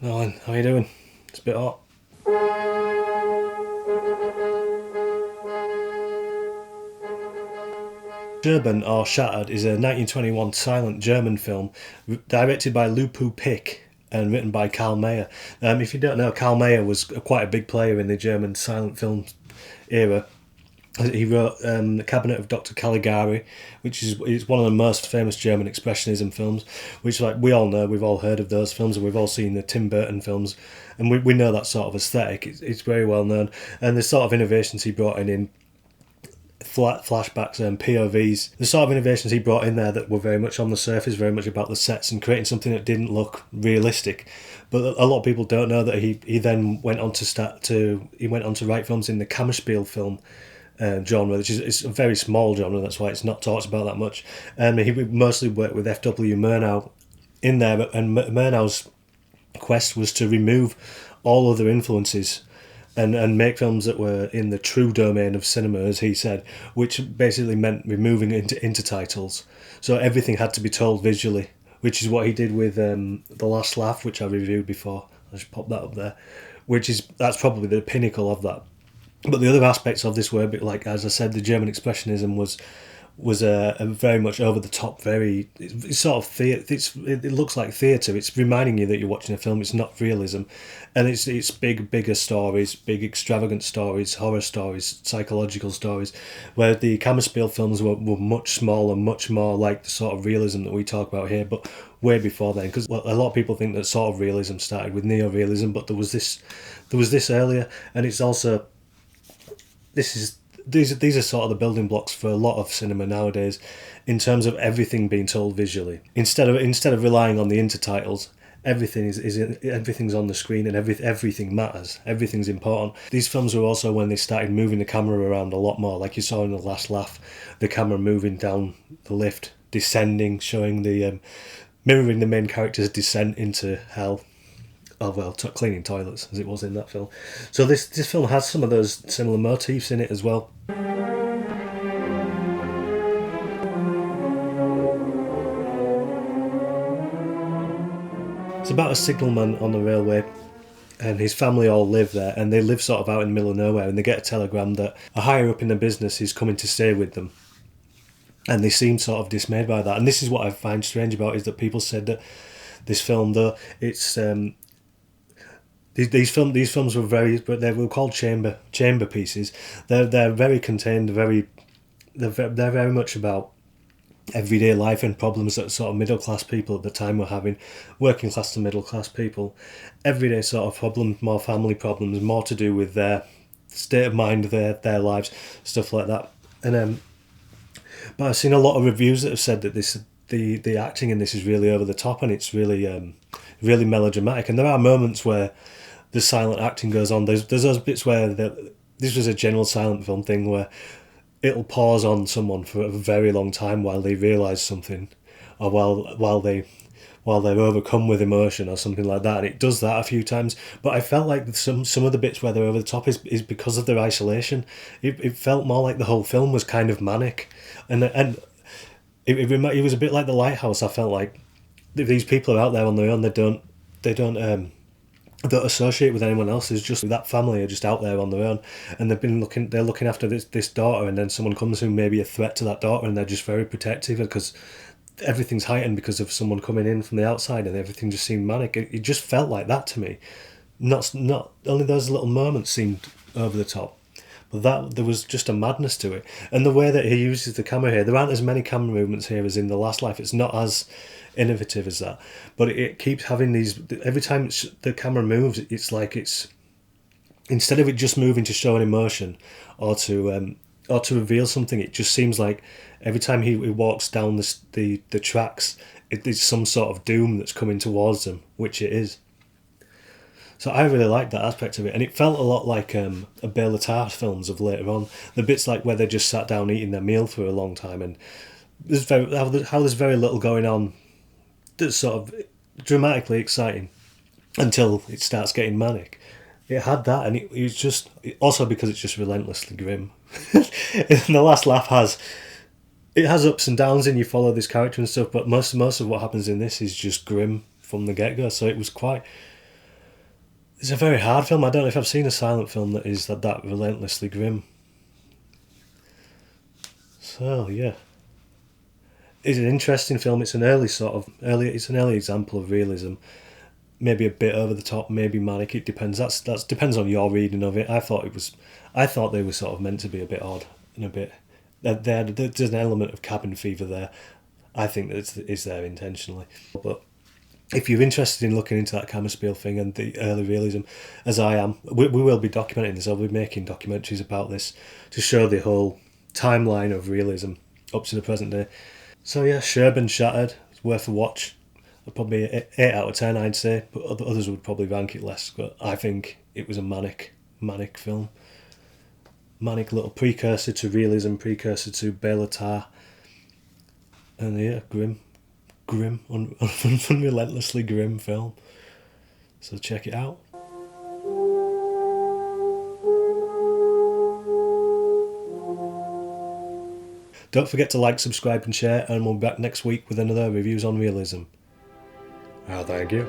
Alan, how you doing? It's a bit hot. Scherben or Shattered is a 1921 silent German film directed by Lupu Pick and written by Karl Mayer. If you don't know, Karl Mayer was quite a big player in the German silent film era. He wrote The Cabinet of Dr. Caligari, which is one of the most famous German expressionism films, which, like, we all know, we've all heard of those films, and we've all seen the Tim Burton films, and we know that sort of aesthetic. It's very well known, and the sort of innovations he brought in flashbacks and POVs, the sort of innovations he brought in there that were very much on the surface, very much about the sets and creating something that didn't look realistic. But a lot of people don't know that he then went on to write films in the Kammerspielfilm genre, which is it's a very small genre. That's why it's not talked about that much. And he mostly worked with F.W. Murnau in there, and Murnau's quest was to remove all other influences and make films that were in the true domain of cinema, as he said, which basically meant removing intertitles. So everything had to be told visually, which is what he did with The Last Laugh, which I reviewed before. I'll just pop that up there. That's probably the pinnacle of that. But the other aspects of this were a bit like, as I said, the German expressionism was a very much over the top, very it's sort of it looks like theatre. It's reminding you that you're watching a film. It's not realism, and it's bigger stories, big extravagant stories, horror stories, psychological stories, where the Kammerspiel films were much smaller, much more like the sort of realism that we talk about here, but way before then. Because a lot of people think that sort of realism started with neo-realism, but there was this earlier, and it's also these are sort of the building blocks for a lot of cinema nowadays, in terms of everything being told visually. Instead of relying on the intertitles, everything's on the screen, and everything matters. Everything's important. These films were also when they started moving the camera around a lot more, like you saw in The Last Laugh, the camera moving down the lift, descending, showing the mirroring the main character's descent into hell. Oh well, cleaning toilets, as it was in that film. So this film has some of those similar motifs in it as well. It's about a signalman on the railway, and his family all live there, and they live sort of out in the middle of nowhere, and they get a telegram that a higher up in the business is coming to stay with them. And they seem sort of dismayed by that. And this is what I find strange about, is that people said that this film, though it's these films were they were called chamber pieces. They're very contained, they're very much about everyday life and problems that sort of middle class people at the time were having, working class to middle class people, everyday sort of problems, more family problems, more to do with their state of mind, their lives, stuff like that. And but I've seen a lot of reviews that have said that the acting in this is really over the top, and it's really really melodramatic. And there are moments where the silent acting goes on. There's those bits where this was a general silent film thing where it'll pause on someone for a very long time while they realise something, or while they're overcome with emotion or something like that. And it does that a few times. But I felt like some of the bits where they're over the top is because of their isolation. It felt more like the whole film was kind of manic, and it was a bit like The Lighthouse. I felt like these people are out there on their own. They don't associate with anyone else. Is just that family are just out there on their own, and they're looking after this daughter, and then someone comes who may be a threat to that daughter, and they're just very protective because everything's heightened because of someone coming in from the outside, and everything just seemed manic. It just felt like that to me. Not only those little moments seemed over the top, but that there was just a madness to it. And the way that he uses the camera here, there aren't as many camera movements here as in The Last Life. It's not as innovative as that, but it keeps having these. Every time the camera moves, it's like it's, instead of it just moving to show an emotion or to reveal something, it just seems like every time he walks down the tracks, it's some sort of doom that's coming towards him, which it is. So I really liked that aspect of it, and it felt a lot like a Bela Tarr films of later on. The bits like where they just sat down eating their meal for a long time, and how there's very little going on that's sort of dramatically exciting until it starts getting manic. It had that, and it was just, also because it's just relentlessly grim. And The Last Laugh has ups and downs, and you follow this character and stuff, but most of what happens in this is just grim from the get-go. So it was quite It's a very hard film. I don't know if I've seen a silent film that is that relentlessly grim. So yeah, it's an interesting film. It's an It's an early example of realism. Maybe a bit over the top, maybe manic. It depends. That's depends on your reading of it. I thought it was. I thought they were sort of meant to be a bit odd and a bit. There's an element of cabin fever there. I think that it's there intentionally. But if you're interested in looking into that Kammerspiel thing and the early realism, as I am, we will be documenting this. I'll be making documentaries about this to show the whole timeline of realism up to the present day. So yeah, Scherben Shattered. It's worth a watch. Probably 8 out of 10, I'd say, but others would probably rank it less. But I think it was a manic film. Manic little precursor to realism, precursor to Bela Tar. And yeah, unrelentlessly grim film. So check it out. Don't forget to like, subscribe and share, and we'll be back next week with another reviews on realism. Oh, thank you.